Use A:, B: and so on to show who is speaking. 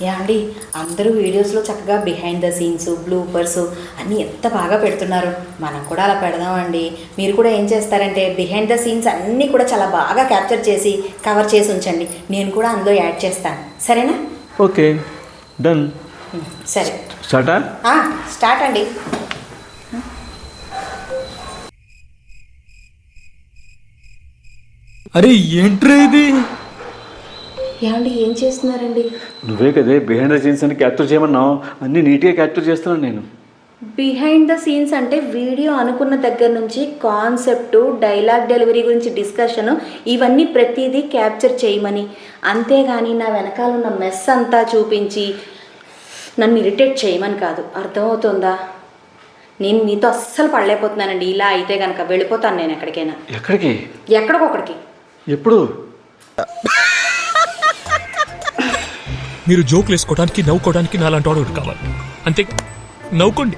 A: అండి అందరూ వీడియోస్లో చక్కగా బిహైండ్ ద సీన్స్ బ్లూపర్స్ అన్నీ ఎంత బాగా పెడుతున్నారు. మనం కూడా అలా పెడదామండి. మీరు కూడా ఏం చేస్తారంటే బిహైండ్ ద సీన్స్ అన్నీ కూడా చాలా బాగా క్యాప్చర్ చేసి కవర్ చేసి ఉంచండి. నేను కూడా అందులో యాడ్ చేస్తాను, సరేనా?
B: Okay, done.
A: సరే,
B: స్టార్టా?
A: స్టార్ట్ అండి.
C: అరే ఏంట్రా ఇది?
A: ఏమండి ఏం చేస్తున్నారండి?
B: నువ్వే కదే బిహైండ్ ద సీన్స్ అని క్యాప్చర్ చేయమన్నావు. అన్నీ నీట్గా క్యాప్చర్ చేస్తున్నాను నేను.
A: బిహైండ్ ద సీన్స్ అంటే వీడియో అనుకున్న దగ్గర నుంచి కాన్సెప్టు, డైలాగ్ డెలివరీ గురించి డిస్కషను, ఇవన్నీ ప్రతిదీ క్యాప్చర్ చేయమని, అంతేగాని నా వెనకాల ఉన్న మెస్ అంతా చూపించి నన్ను ఇరిటేట్ చేయమని కాదు. అర్థమవుతుందా? నేను మీతో అస్సలు పడలేకపోతున్నానండి. ఇలా అయితే కనుక వెళ్ళిపోతాను నేను ఎక్కడికైనా.
B: ఎక్కడికి?
A: ఎక్కడికొక్కడికి.
B: ఎప్పుడు?
C: మీరు జోకులు వేసుకోవడానికి నవ్వుకోవడానికి నాలాంటి వాడు కావాలి, అంతే. నవ్వుకోండి.